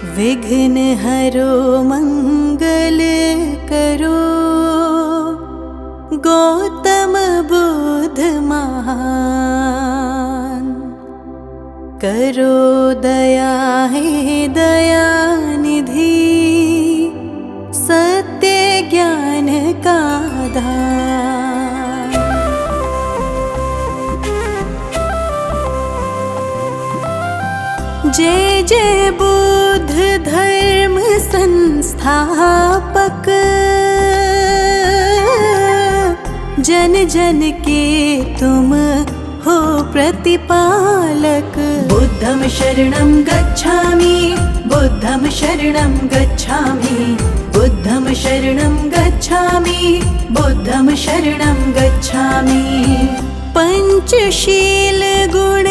विघ्न हरो मंगल करो, गौतम बुद्ध महान। करो दया हे दयानिधि, सत्य ज्ञान का दान। जय जय बुद्ध धर्म संस्थापक, जन जन के तुम हो प्रतिपालक। बुद्धं शरणं गच्छामि, बुद्धं शरणं गच्छामि, बुद्धं शरणं गच्छामि, बुद्धं शरणं गच्छामि। पंचशील गुण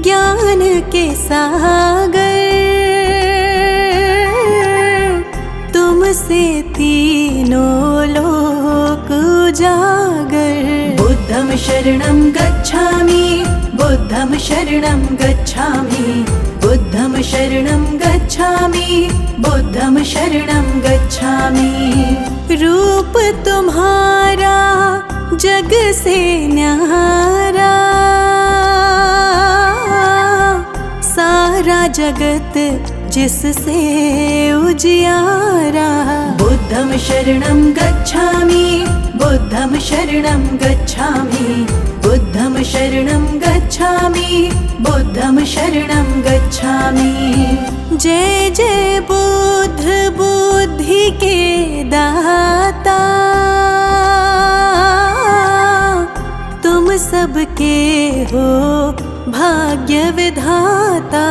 ज्ञान के सागर, तुमसे तीनों लोक उजागर। बुद्धं शरणं गच्छामि, बुद्धं शरणं गच्छामि, बुद्धं शरणं गच्छामि, बुद्धं शरणं गच्छामि। रूप तुम्हारा जग से न्यारा, सारा जगत जिससे उजियारा। बुद्धं शरणं गच्छामि, बुद्धं शरणं गच्छामि, बुद्धं शरणं गच्छामि, बुद्धं शरणं गच्छामि। जय जय बुद्ध बुद्धि के दाता, तुम सबके हो भाग्य विधाता।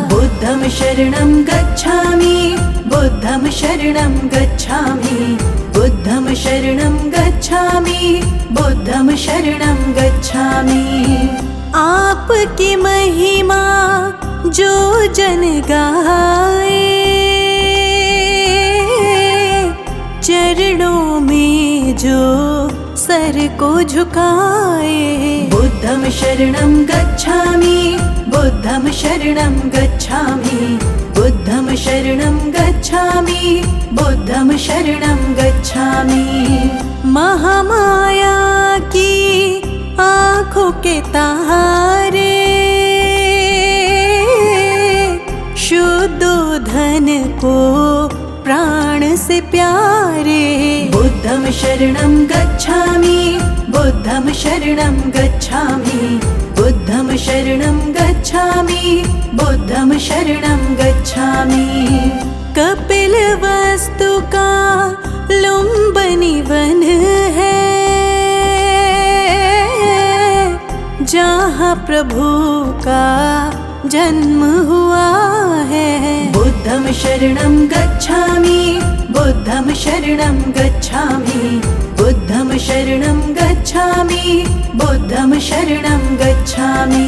बुद्धं शरणं गच्छामि, बुद्धं शरणं गच्छामि, बुद्धं शरणं गच्छामि, बुद्धं शरणं गच्छामि। आपकी महिमा जो जन गाए, चरणों में जो सर को झुकाए। बुद्धं शरणं गच्छामि, बुद्धं शरणं गच्छामि, बुद्धं शरणं गच्छामि, बुद्धं शरणं गच्छामि। महामाया की आँखों के तारे, शुद्ध धन को प्राण से प्यारे। बुद्धं शरणं गच्छामि, बुद्धं शरणं गच्छामि, बुद्धं शरणं गच्छामि, बुद्धं शरणं गच्छामि। कपिल वस्तु का लुम्बिनी वन है, जहाँ प्रभु का जन्म हुआ है। बुद्धं शरणं गच्छामि, बुद्धं शरणं गच्छामि, बुद्धं शरणं गच्छामि, बुद्धं शरणं गच्छामि।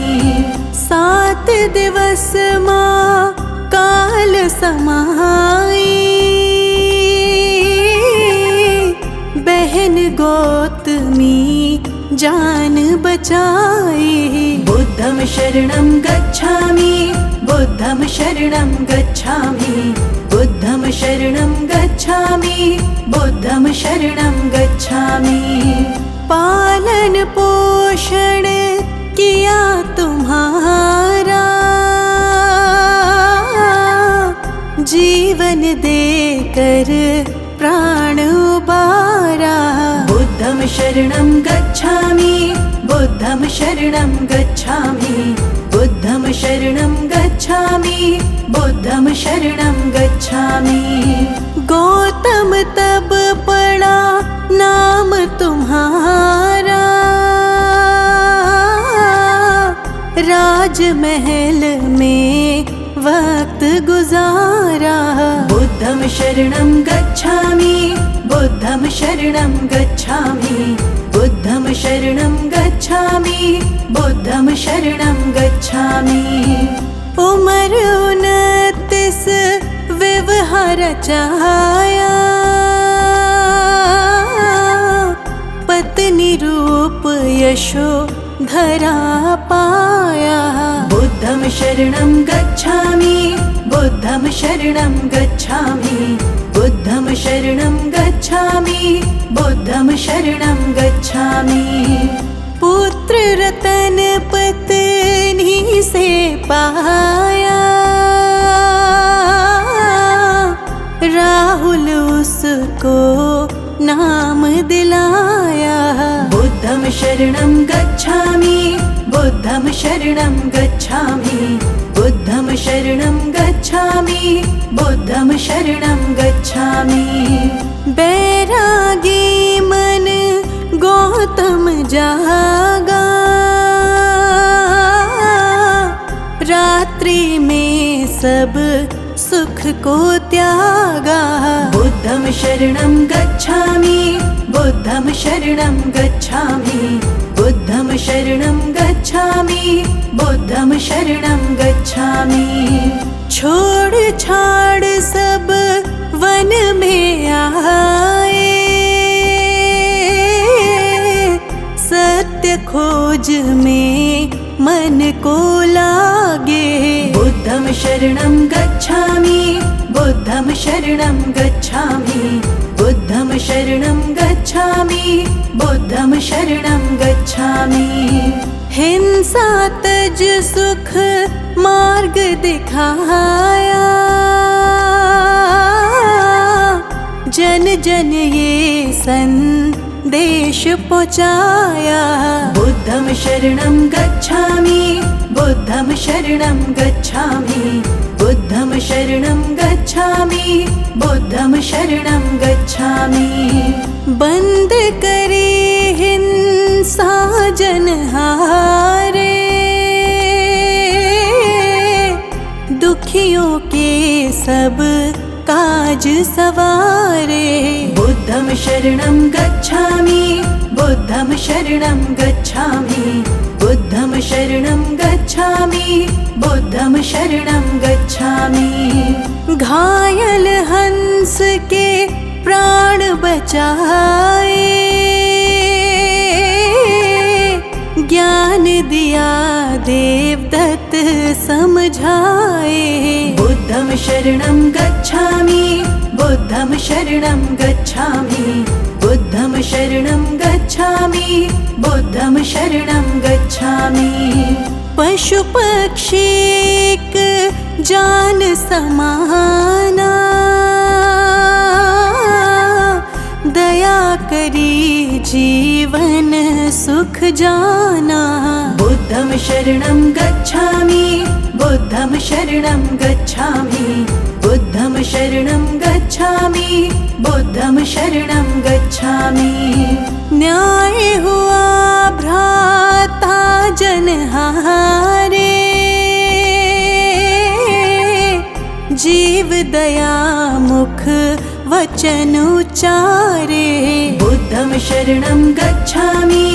7 दिवस माँ काल समाई, बहन गौतमी जान बचाई। बुद्धं शरणं गच्छामि, बुद्धं शरणं गच्छामि, बुद्धं शरणं गच्छामि, बुद्धं शरणं गच्छामि। पालन पोषण किया तुम्हारा, जीवन देकर प्राण उबारा। बुद्धं शरणं गच्छामि, बुद्धं शरणं गच्छामि, बुद्धं शरणं गच्छामि, बुद्धं शरणं गच्छामि। गौतम तब पड़ा नाम तुम्हारा, राजमहल में वक्त गुजारा। बुद्धं शरणं गच्छामि, बुद्धं शरणं गच्छामि, बुद्धं शरणं गच्छामि, बुद्धं शरणं गच्छामि। उमर 29 व्यवहार चाया, पत्नी रूप यशो धरा पाया। बुद्धं शरणं गच्छामि, बुद्धं शरणं शरणं गच्छामि बुद्धं शरणं गच्छामि बुद्धं शरणं गच्छामि। पुत्र रतन पत्नी से पाया राहुल उसको नाम दिलाया। बुद्धं शरणं गच्छामि बुद्धं शरणं गच्छामि बुद्धं शरणं गच्छामि बुद्धं शरणं गच्छामि। बैरागी मन गौतम जागा रात्रि में सब सुख को त्यागा। बुद्धं शरणं गच्छामि बुद्धं शरणं गच्छामि बुद्धं शरणं गच्छामि बुद्धं शरणं गच्छामि। छोड़ छाड़ सब वन में आए सत्य खोज में मन को लागे। बुद्धं शरणं गच्छामि बुद्धं शरणं गच्छामि बुद्धं शरणं गच्छामि बुद्धं शरणं गच्छामि। हिंसा तज सुख मार्ग दिखाया जन जन ये संदेश पहुँचाया। बुद्धं शरणं गच्छामि बुद्धं शरणं गच्छामि बुद्धं शरणं गच्छामि बुद्धं शरणं गच्छामि। बंद करे हिंसा जनहारे दुखियों के सब काज सवारे। बुद्धं शरणं गच्छामि बुद्धं शरणं गच्छामि बुद्धं शरणं गच्छामि बुद्धं शरणं गच्छामि। घायल हंस के प्राण बचाए ज्ञान दिया देवदत्त समझाए। बुद्धं शरणं गच्छामि बुद्धं शरणं गच्छामि बुद्धं शरणं गच्छामि बुद्धं शरणं गच्छामि। पशु पक्षी एक जान समाना दया करी जीवन सुख जाना। बुद्धं शरणं गच्छामि बुद्धं शरणं गच्छामि बुद्धं शरणं गच्छामि बुद्धं शरणं गच्छामि। न्याय हुआ भ्राता जनहारे जीव दया मुख वचन उच्चारे। बुद्धं शरणं गच्छामि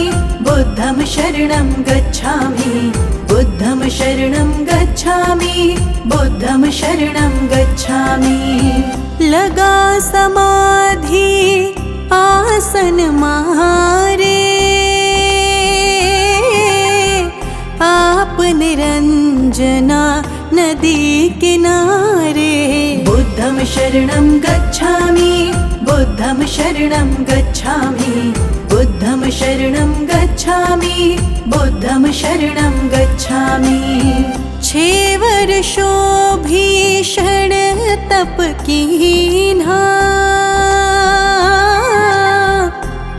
बुद्धं शरणं गच्छामि बुद्धं शरणं गच्छामि बुद्धं शरणं गच्छामि। लगा समाधि आसन मारे आप निरंजना नदी किनारे। बुद्धं शरणं गच्छामि बुद्धं शरणं गच्छामि बुद्धं शरणं गच्छामि बुद्धं शरणं गच्छामि। 6 वर्षों भीषण तप कीन्हा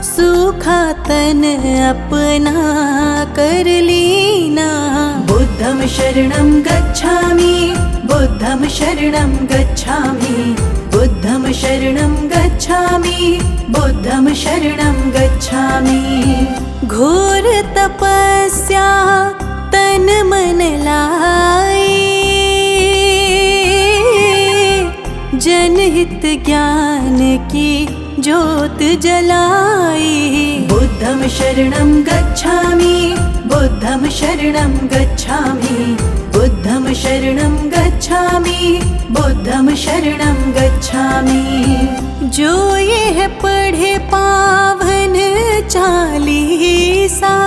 सूखा तन अपना कर लीना। बुद्धं शरणं गच्छामि बुद्धं शरणं गच्छामि बुद्धं शरणं गच्छामि बुद्धं शरणं गच्छामि। घोर तपस्या तन मन लाई जनहित ज्ञान की ज्योत जलाई। बुद्धं शरणं गच्छामि बुद्धं शरणं गच्छामि बुद्धं शरणं गच्छामि बुद्धं शरणं गच्छामि। जो ये पढ़े पावन चालीसा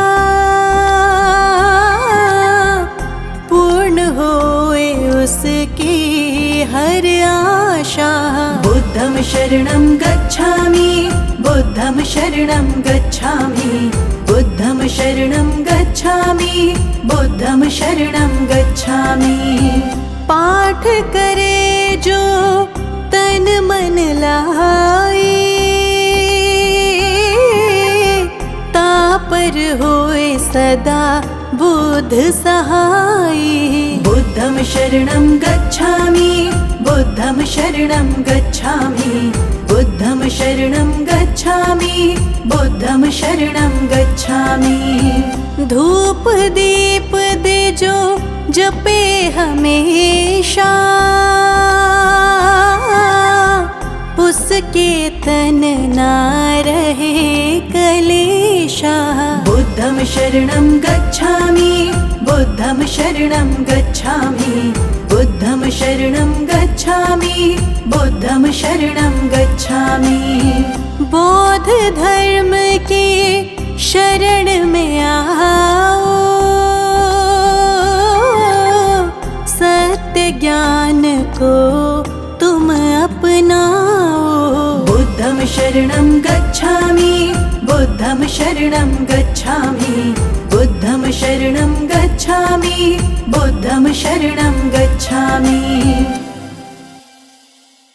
पूर्ण होए उसकी हर आशा। बुद्धं शरणं गच्छामि, बुद्धं शरणं गच्छामि, बुद्धं शरणं गच्छामि, बुद्धं शरणं गच्छामि। पाठ करे जो तन मन लाए, तापर होए सदा बुद्ध सहाय। बुद्धं शरणं गच्छामि, बुद्धं शरणं गच्छामि, बुद्धं शरणं गच्छामि, बुद्धं शरणं गच्छामि। धूप दीप दे जो जपे हमेशा, उसके तन ना रहे कलेशा। बुद्धं शरणं गच्छामि, बुद्धं शरणं गच्छामि, बुद्धं शरणं गच्छामि, बुद्धं शरणं गच्छामि। बौद्ध धर्म के शरण में आओ, सत्य ज्ञान को तुम अपनाओ। बुद्धं शरणं गच्छामि, बुद्धं शरणं गच्छामि, बुद्धं शरणं गच्छामि, बुद्धं शरणं गच्छामि।